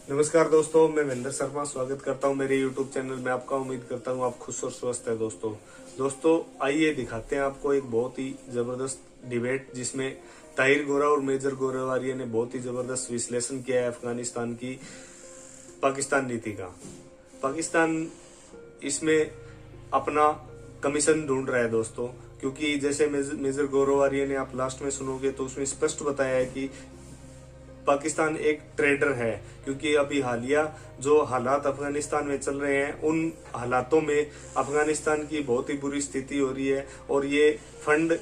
नमस्कार दोस्तों, मैं महेंद्र शर्मा स्वागत करता हूं मेरे YouTube चैनल में आपका। उम्मीद करता हूं आप खुश और स्वस्थ हैं दोस्तों आइए दिखाते हैं आपको एक बहुत ही जबरदस्त डिबेट जिसमें ताहिर गोरा और मेजर गोरावारिया ने बहुत ही जबरदस्त विश्लेषण किया है अफगानिस्तान की पाकिस्तान नीति का। पाकिस्तान इसमें अपना कमीशन ढूंढ रहा है दोस्तों, क्योंकि जैसे मेजर गोरावारिया ने आप लास्ट में सुनोगे तो उसमें स्पष्ट बताया है कि पाकिस्तान एक ट्रेडर है, क्योंकि अभी हालिया जो हालात अफगानिस्तान में चल रहे हैं उन हालातों में अफगानिस्तान की बहुत ही बुरी स्थिति हो रही है। और ये फंड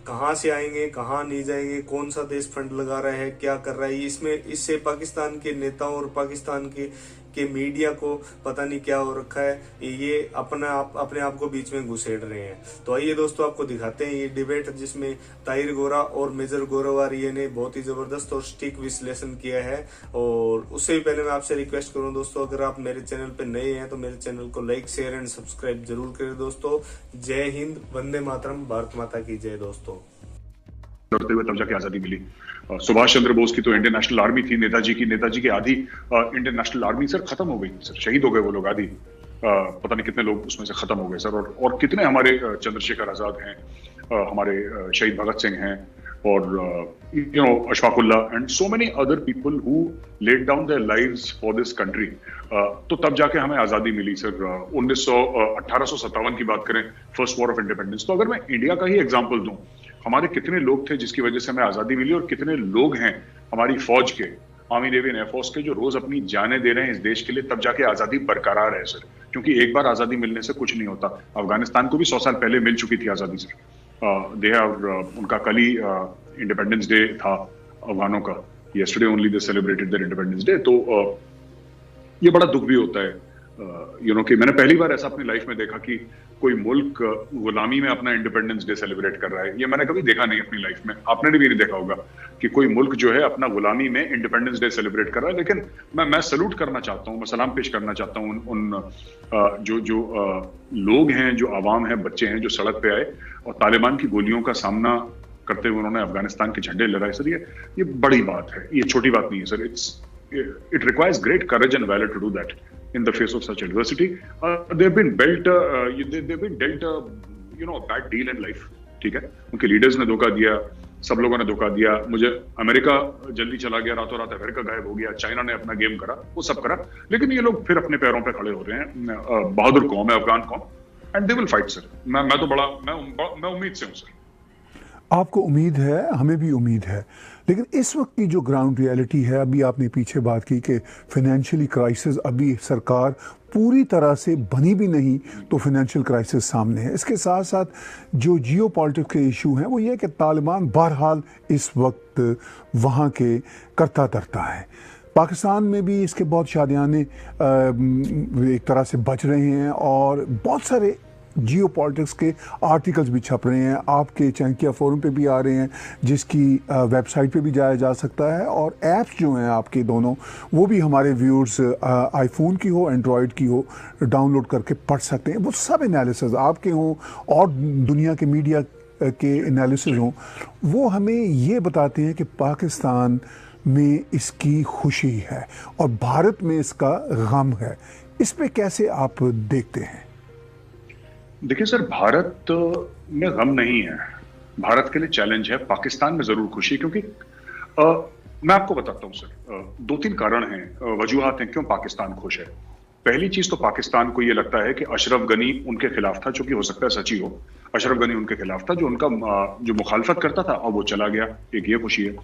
कहाँ से आएंगे, कहाँ नहीं जाएंगे, कौन सा देश फंड लगा रहा है, क्या कर रहा है, इसमें इससे पाकिस्तान के नेताओं और पाकिस्तान के मीडिया को पता नहीं क्या हो रखा है। ये अपने आप को बीच में घुसेड़ रहे हैं। तो आइए दोस्तों आपको दिखाते हैं ये डिबेट जिसमें ताहिर गोरा और मेजर गोरावारिया ने बहुत ही जबरदस्त और सटीक विश्लेषण किया है। और उससे भी पहले मैं आपसे रिक्वेस्ट करूं दोस्तों, अगर आप मेरे चैनल पे नए हैं तो मेरे चैनल को लाइक, शेयर एंड सब्सक्राइब जरूर करें दोस्तों। जय हिंद, वंदे मातरम, भारत माता की जय दोस्तों। लड़ते हुए तब जाके आजादी मिली। सुभाष चंद्र बोस की तो इंडियन नेशनल आर्मी थी, नेताजी की आधी इंडियन नेशनल आर्मी सर खत्म हो गई सर, शहीद हो गए वो लोग आधी। पता नहीं कितने लोग उसमें से खत्म हो गए सर। और कितने हमारे चंद्रशेखर आजाद हैं, हमारे शहीद भगत सिंह हैं, और Ashfaqullah and so many other people who laid down their lives for this country. तो तब जाके हमें आजादी मिली सर। 1857 की बात करें, फर्स्ट वॉर ऑफ इंडिपेंडेंस। तो अगर मैं इंडिया का ही एग्जाम्पल दूं, हमारे कितने लोग थे जिसकी वजह से हमें आजादी मिली, और कितने लोग हैं हमारी फौज के, आर्मी नेवी एयरफोर्स के, जो रोज अपनी जानें दे रहे हैं इस देश के लिए, तब जाके आजादी बरकरार है सर। क्योंकि एक बार आजादी मिलने से कुछ नहीं होता। अफगानिस्तान को भी 100 साल पहले मिल चुकी थी आजादी सर। दे हैव उनका कल ही इंडिपेंडेंस डे था अफगानों का। Yesterday only they celebrated their independence day. तो ये बड़ा दुख भी होता है कि मैंने पहली बार ऐसा अपनी लाइफ में देखा कि कोई मुल्क गुलामी में अपना इंडिपेंडेंस डे सेलिब्रेट कर रहा है। ये मैंने कभी देखा नहीं अपनी लाइफ में। आपने भी नहीं देखा होगा कि कोई मुल्क जो है अपना गुलामी में इंडिपेंडेंस डे सेलिब्रेट कर रहा है। लेकिन मैं सल्यूट करना चाहता हूँ, मैं सलाम पेश करना चाहता हूँ उन जो लोग हैं, जो आवाम है, बच्चे हैं, जो सड़क पे आए और तालिबान की गोलियों का सामना करते हुए उन्होंने अफगानिस्तान के झंडे लहराए सर। ये बड़ी बात है, ये छोटी बात नहीं है sir. It requires great courage and valor to do that in the face of such adversity. They've been dealt a bad deal in life. ठीक है, उनके लीडर्स ने धोखा दिया, सब लोगों ने धोखा दिया। मुझे अमेरिका जल्दी चला गया, रातों रात अमेरिका गायब हो गया, चाइना ने अपना गेम करा, वो सब करा, लेकिन ये लोग फिर अपने पैरों पे खड़े हो रहे हैं। बहादुर कौम है अफगान कौम, and they will fight sir. मैं उम्मीद से हूँ सर। आपको उम्मीद है, हमें भी उम्मीद है, लेकिन इस वक्त की जो ग्राउंड रियलिटी है, अभी आपने पीछे बात की कि फाइनेंशियली क्राइसिस, अभी सरकार पूरी तरह से बनी भी नहीं तो फाइनेंशियल क्राइसिस सामने है। इसके साथ साथ जो जियो पॉलिटिक्स के इशू हैं वो ये कि तालिबान बहरहाल इस वक्त वहाँ के करता धरता है। पाकिस्तान में भी इसके बहुत शादियाने एक तरह से बच रहे हैं, और बहुत सारे जियो पॉलिटिक्स के आर्टिकल्स भी छप रहे हैं। आपके चैनकिया फोरम पे भी आ रहे हैं, जिसकी वेबसाइट पे भी जाया जा सकता है, और ऐप्स जो हैं आपके दोनों, वो भी हमारे व्यूअर्स आईफोन की हो, एंड्रॉयड की हो, डाउनलोड करके पढ़ सकते हैं। वो सब एनालिसिस आपके हों और दुनिया के मीडिया के एनालिसिस हों, वो हमें ये बताते हैं कि पाकिस्तान में इसकी खुशी है और भारत में इसका गम है। इस पे कैसे आप देखते हैं? देखिए सर, भारत में गम नहीं है, भारत के लिए चैलेंज है। पाकिस्तान में जरूर खुशी, क्योंकि मैं आपको बताता हूं सर, 2-3 कारण हैं, वजूहात हैं क्यों पाकिस्तान खुश है। पहली चीज तो पाकिस्तान को यह लगता है कि अशरफ गनी उनके खिलाफ था, जो कि हो सकता है सच ही हो। अशरफ गनी उनके खिलाफ था, जो उनका जो मुखालफत करता था, और वो चला गया, एक ये खुशी है।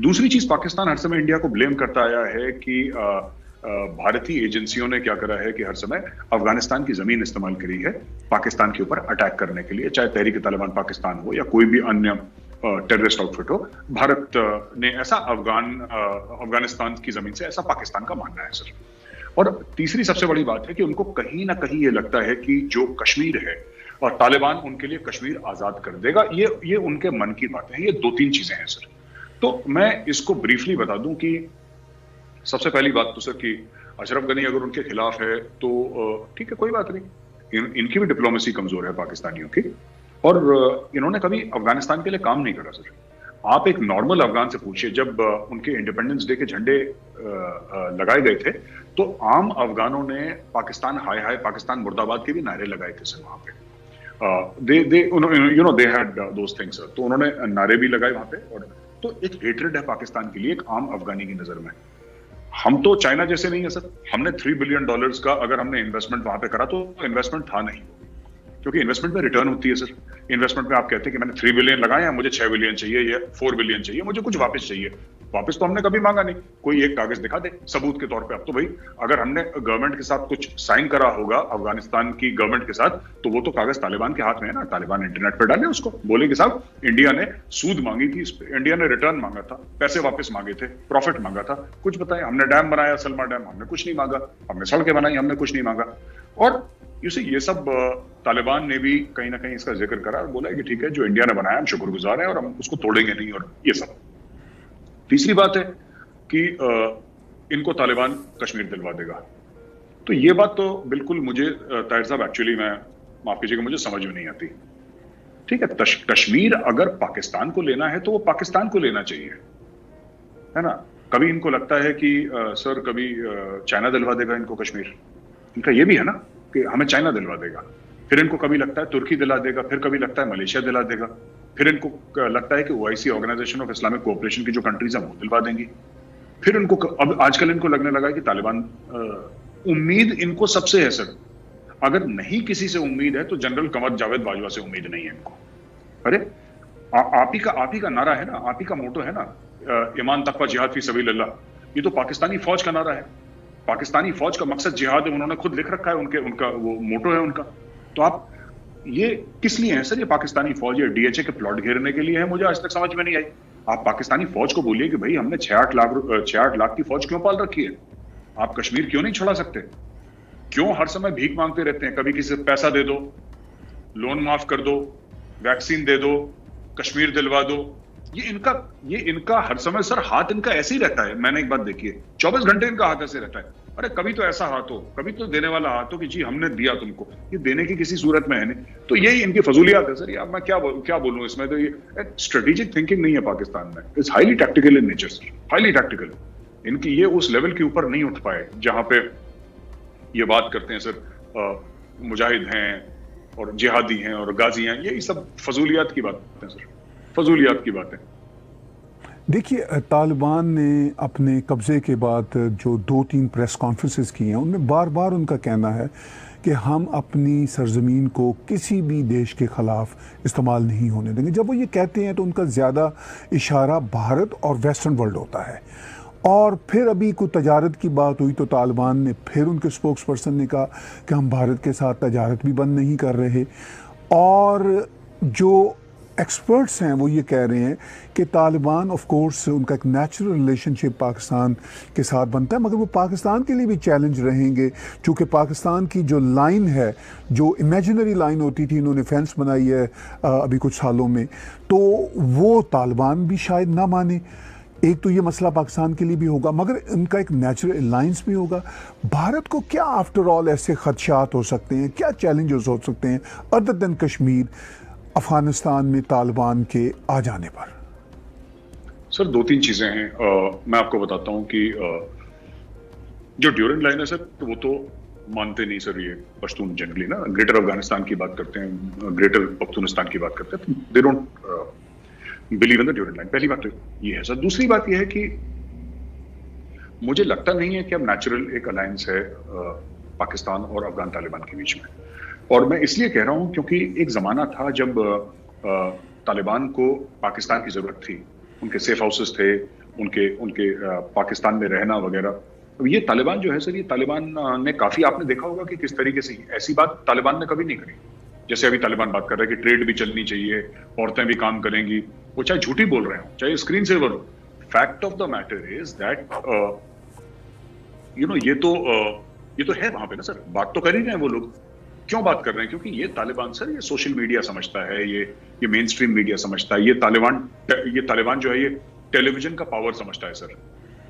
दूसरी चीज, पाकिस्तान हर समय इंडिया को ब्लेम करता आया है कि भारतीय एजेंसियों ने क्या करा है कि हर समय अफगानिस्तान की जमीन इस्तेमाल करी है पाकिस्तान के ऊपर अटैक करने के लिए, चाहे तहरीक तालिबान पाकिस्तान हो या कोई भी अन्य टेररिस्ट आउटफिट हो। भारत ने ऐसा अफगानिस्तान की जमीन से ऐसा पाकिस्तान का मानना है सर। और तीसरी सबसे बड़ी बात है कि उनको कहीं ना कहीं ये लगता है कि जो कश्मीर है और तालिबान उनके लिए कश्मीर आजाद कर देगा, ये उनके मन की बात है। ये 2-3 चीजें हैं सर। तो मैं इसको ब्रीफली बता दूं कि सबसे पहली बात तो सर कि अशरफ गनी अगर उनके खिलाफ है तो ठीक है, कोई बात नहीं। इनकी भी डिप्लोमेसी कमजोर है पाकिस्तानियों की, और इन्होंने कभी अफगानिस्तान के लिए काम नहीं करा सर। आप एक नॉर्मल अफगान से पूछिए, जब उनके इंडिपेंडेंस डे के झंडे लगाए गए थे तो आम अफगानों ने पाकिस्तान हाय हाय, पाकिस्तान मुर्दाबाद के भी नारे लगाए थे सर वहां पे। They had those things. तो उन्होंने नारे भी लगाए वहां पे, और तो एक हेट्रेड है पाकिस्तान के लिए एक आम अफगानी की नजर में। हम तो चाइना जैसे नहीं है सर। हमने $3 बिलियन का अगर हमने इन्वेस्टमेंट वहां पे करा तो इन्वेस्टमेंट था नहीं, क्योंकि इन्वेस्टमेंट में रिटर्न होती है सर। इन्वेस्टमेंट में आप कहते हैं कि मैंने 3 बिलियन लगाया, मुझे 6 बिलियन चाहिए या 4 बिलियन चाहिए, मुझे कुछ वापस चाहिए। वापस तो हमने कभी मांगा नहीं, कोई एक कागज दिखा दे सबूत के तौर पे। अब तो भाई अगर हमने गवर्नमेंट के साथ कुछ साइन करा होगा, अफगानिस्तान की गवर्नमेंट के साथ, तो वो तो कागज तालिबान के हाथ में है ना। तालिबान इंटरनेट पे डाले उसको, बोले कि साहब इंडिया ने सूद मांगी थी, इंडिया ने रिटर्न मांगा था, पैसे वापस मांगे थे, प्रॉफिट मांगा था, कुछ बताएं। हमने डैम बनाया, सलमा डैम, हमने कुछ नहीं मांगा। हमने सड़कें बनाई, हमने कुछ नहीं मांगा। और ये सब तालिबान ने भी कहीं ना कहीं इसका जिक्र करा और बोला कि ठीक है, जो इंडिया ने बनाया हम शुक्रगुजार हैं और हम उसको तोड़ेंगे नहीं, और ये सब। तीसरी बात है कि इनको तालिबान कश्मीर दिलवा देगा। तो ये बात तो बिल्कुल मुझे ताहिर साहब, एक्चुअली मैं माफ कीजिएगा, मुझे समझ में नहीं आती। ठीक है, कश्मीर अगर पाकिस्तान को लेना है तो वो पाकिस्तान को लेना चाहिए, है ना। कभी इनको लगता है कि सर कभी चाइना दिलवा देगा इनको कश्मीर, इनका ये भी है ना कि हमें चाइना दिलवा देगा। फिर इनको कभी लगता है तुर्की दिला देगा, फिर कभी लगता है मलेशिया दिला देगा, फिर इनको लगता है कि OIC, organization of Islamic cooperation की जो कंट्रीज हैं वो दिलवा देंगी। फिर इनको अब आजकल इनको लगने लगा कि तालिबान, उम्मीद इनको सबसे है सर। अगर नहीं किसी से उम्मीद है तो जनरल कमर जावेद बाजवा से उम्मीद नहीं है इनको। अरे आप ही का नारा है ना, आप ही का मोटो है ना, ईमान तकवा जिहाद फी सबीलिल्लाह। ये तो पाकिस्तानी फौज का नारा है। पाकिस्तानी फौज का मकसद जिहाद है, उन्होंने खुद लिख रखा है, उनका वो मोटो है उनका। तो आप ये किस लिए है सर? ये पाकिस्तानी फौज या DHA के प्लॉट घेरने के लिए है? मुझे आज तक समझ में नहीं आई। आप पाकिस्तानी फौज को बोलिए कि भाई हमने 6-8 लाख की फौज क्यों पाल रखी है? आप कश्मीर क्यों नहीं छुड़ा सकते? क्यों हर समय भीख मांगते रहते हैं? कभी किसी से पैसा दे दो, लोन माफ कर दो, वैक्सीन दे दो, कश्मीर दिलवा दो। ये इनका हर समय सर हाथ इनका ऐसे ही रहता है। मैंने एक बात देखी है, 24 घंटे इनका हाथ ऐसे रहता है। अरे कभी तो ऐसा हाथ हो, कभी तो देने वाला हाथ हो कि जी हमने दिया तुमको। ये देने की किसी सूरत में है नहीं। तो यही इनकी फजूलियात है सर। ये अब मैं क्या बोलूं इसमें। तो ये स्ट्रेटेजिक थिंकिंग नहीं है पाकिस्तान में। It's highly tactical in nature sir, highly tactical. इनकी ये उस लेवल के ऊपर नहीं उठ पाए जहां पे ये बात करते हैं सर मुजाहिद हैं और जिहादी हैं और गाजी हैं। यही सब फजूलियात की बात है सर, फजूलियात की बात है। देखिए, तालिबान ने अपने कब्ज़े के बाद जो 2-3 प्रेस कॉन्फ्रेंसेस की हैं, उनमें बार बार उनका कहना है कि हम अपनी सरजमीन को किसी भी देश के ख़िलाफ़ इस्तेमाल नहीं होने देंगे। जब वो ये कहते हैं तो उनका ज़्यादा इशारा भारत और वेस्टर्न वर्ल्ड होता है। और फिर अभी कोई तजारत की बात हुई तो तालिबान ने फिर उनके स्पोक्स पर्सन ने कहा कि हम भारत के साथ तजारत भी बंद नहीं कर रहे। और जो एक्सपर्ट्स हैं वो ये कह रहे हैं कि तालिबान ऑफ कोर्स उनका एक नेचुरल रिलेशनशिप पाकिस्तान के साथ बनता है, मगर वो पाकिस्तान के लिए भी चैलेंज रहेंगे, क्योंकि पाकिस्तान की जो लाइन है, जो इमेजिनरी लाइन होती थी, इन्होंने फेंस बनाई है अभी कुछ सालों में, तो वो तालिबान भी शायद ना माने। एक तो ये मसला पाकिस्तान के लिए भी होगा, मगर इनका एक नेचुरल अलायंस भी होगा। भारत को क्या आफ्टर ऑल ऐसे खदशात हो सकते हैं, क्या चैलेंजेस हो सकते हैं अदर देन कश्मीर, अफगानिस्तान में तालिबान के आ जाने पर? सर 2-3 चीजें हैं। मैं आपको बताता हूं कि जो ड्यूरेंट लाइन है सर, तो वो तो मानते नहीं सर। ये पश्तून जनरली ना ग्रेटर अफगानिस्तान की बात करते हैं, ग्रेटर पख्तूनिस्तान की बात करते हैं, they don't believe in the Durand line. पहली बात तो ये है सर। दूसरी बात ये है कि मुझे लगता नहीं है कि अब नेचुरल एक अलायंस है पाकिस्तान और अफगान तालिबान के बीच में। और मैं इसलिए कह रहा हूं क्योंकि एक जमाना था जब तालिबान को पाकिस्तान की जरूरत थी। उनके सेफ हाउसेस थे, उनके पाकिस्तान में रहना वगैरह। अब ये तालिबान जो है सर, ये तालिबान ने काफी, आपने देखा होगा कि किस तरीके से, ऐसी बात तालिबान ने कभी नहीं करी जैसे अभी तालिबान बात कर रहा है कि ट्रेड भी चलनी चाहिए, औरतें भी काम करेंगी। वो चाहे झूठी बोल रहे हो, चाहे स्क्रीन सेवर हो, fact of the matter is that ये तो है वहां पे ना सर। बात तो कर ही रहे हैं वो लोग। क्यों बात कर रहे हैं? क्योंकि ये तालिबान सर, ये सोशल मीडिया समझता है, ये मेन स्ट्रीम मीडिया समझता है। ये तालिबान जो है ये टेलीविजन का पावर समझता है सर,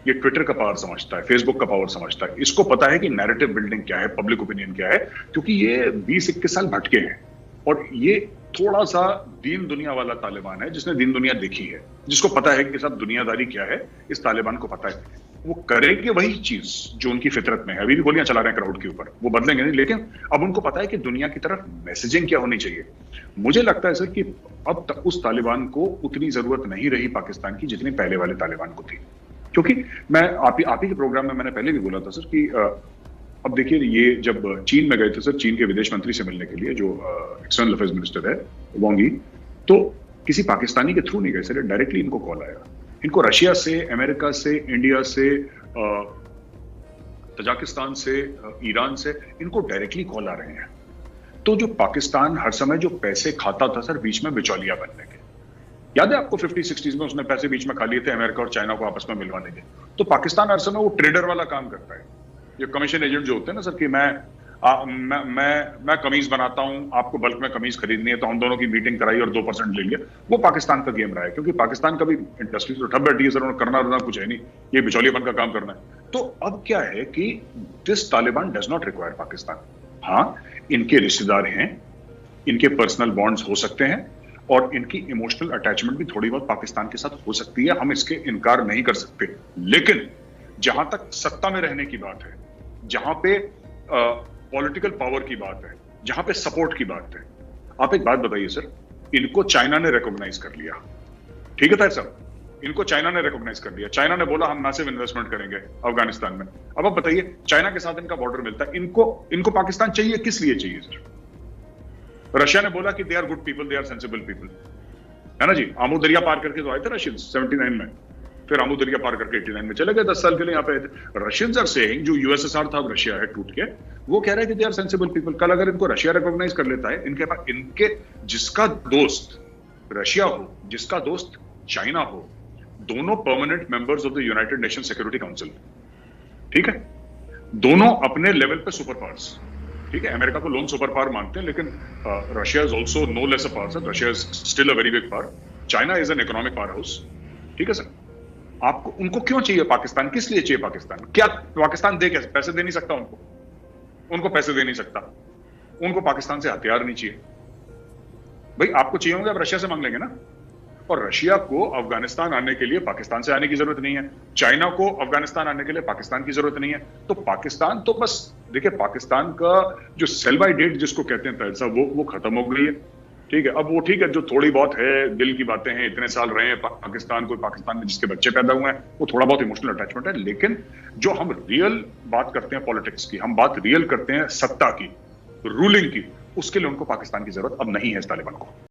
ये ट्विटर का पावर समझता है, फेसबुक का पावर समझता है। इसको पता है कि नैरेटिव बिल्डिंग क्या है, पब्लिक ओपिनियन क्या है, क्योंकि ये 20-21 साल भटके हैं और ये थोड़ा सा दीन दुनिया वाला तालिबान है, जिसने दीन दुनिया देखी है, जिसको पता है कि सब दुनियादारी क्या है, इस तालिबान को पता है। वो करेंगे वही चीज जो उनकी फितरत में है। अभी भी गोलियां चला रहे हैं क्राउड के ऊपर, वो बदलेंगे नहीं, लेकिन अब उनको पता है कि दुनिया की तरफ मैसेजिंग क्या होनी चाहिए। मुझे लगता है सर कि अब तक उस तालिबान को उतनी जरूरत नहीं रही पाकिस्तान की जितनी पहले वाले तालिबान को थी। क्योंकि मैं आप ही के प्रोग्राम में मैंने पहले भी बोला था सर कि अब देखिए, ये जब चीन में गए थे सर, चीन के विदेश मंत्री से मिलने के लिए, जो एक्सटर्नल अफेयर्स मिनिस्टर है वांग यी, तो किसी पाकिस्तानी के थ्रू नहीं गए सर, डायरेक्टली इनको कॉल आया। इनको रशिया से, अमेरिका से, इंडिया से, तजाकिस्तान से, ईरान से, इनको डायरेक्टली कॉल आ रहे हैं। तो जो पाकिस्तान हर समय जो पैसे खाता था सर बीच में बिचौलिया बनने के, याद है आपको 50-60s में उसने पैसे बीच में खा लिए थे अमेरिका और चाइना को आपस में मिलवाने के। तो पाकिस्तान हर समय वो ट्रेडर वाला काम करता है, ये कमीशन एजेंट जो होते हैं ना सर, कि मैं कमीज बनाता हूं, आपको बल्क में कमीज खरीदनी है, तो हम दोनों की मीटिंग कराई और 2% ले लिया। वो पाकिस्तान का गेम रहा है, क्योंकि पाकिस्तान का भी इंडस्ट्री तो ठप बैठी है सर, उन्हें करना कुछ है नहीं, ये बिचौलियापन का काम करना है। तो अब क्या है कि this Taliban does not require Pakistan. हाँ, इनके रिश्तेदार हैं, इनके पर्सनल बॉन्ड्स हो सकते हैं, और इनकी इमोशनल अटैचमेंट भी थोड़ी बहुत पाकिस्तान के साथ हो सकती है, हम इसके इनकार नहीं कर सकते। लेकिन जहां तक सत्ता में रहने की बात है, जहां पे पॉलिटिकल पावर की बात है, जहां पे सपोर्ट की बात है, आप एक बात बताइए सर, इनको चाइना ने रिकॉग्नाइज कर लिया, ठीक है साहब, इनको चाइना ने रिकॉग्नाइज कर लिया। चाइना ने बोला हम मैसिव इन्वेस्टमेंट करेंगे अफगानिस्तान में। अब आप बताइए, चाइना के साथ इनका बॉर्डर मिलता है, इनको पाकिस्तान चाहिए, किस लिए चाहिए सर? रशिया ने बोला कि they are good people, they are sensible people, है ना जी। आमू दरिया पार करके तो आए थे रशियंस 79 में, फिर आमू दरिया पार करके 89 में चले गए, 10 साल के लिए यहाँ पे आए थे। रशियंस आर सेइंग, जो यूएसएसआर था, अब रशिया है टूट के, वो कह रहे हैं कि दे आर सेंसिबल पीपल। कल अगर इनको रशिया रिकॉग्नाइज कर लेता है, इनके पास, इनके जिसका दोस्त रशिया हो, जिसका दोस्त चाइना हो, दोनों permanent members of the United nation security council, ठीक है, दोनों अपने लेवल पे सुपर पावर्स, ठीक है। अमेरिका को लोन सुपर पावर मानते हैं, लेकिन Russia is also no less a power sir, Russia is still a very big power, China is an economic power house, ठीक है सर। आपको, उनको क्यों चाहिए पाकिस्तान, किस लिए चाहिए पाकिस्तान? क्या पाकिस्तान दे, कैसे? पैसे दे नहीं सकता उनको पैसे दे नहीं सकता, उनको पाकिस्तान से हथियार नहीं चाहिए। भाई आपको चाहिए होंगे, आप रशिया से मांग लेंगे ना। और रशिया को अफगानिस्तान आने के लिए पाकिस्तान से आने की जरूरत नहीं है, चाइना को अफगानिस्तान आने के लिए पाकिस्तान की जरूरत नहीं है। तो पाकिस्तान तो बस देखिए, पाकिस्तान का जो सेल बाय डेट जिसको कहते हैं पैसा, वो खत्म हो गई है, ठीक है। अब वो ठीक है, जो थोड़ी बहुत है दिल की बातें हैं, इतने साल रहे हैं पाकिस्तान को, पाकिस्तान में जिसके बच्चे पैदा हुए हैं, वो थोड़ा बहुत इमोशनल अटैचमेंट है। लेकिन जो हम रियल बात करते हैं पॉलिटिक्स की, हम बात रियल करते हैं सत्ता की, रूलिंग की, उसके लिए उनको पाकिस्तान की जरूरत अब नहीं है इस तालिबान को।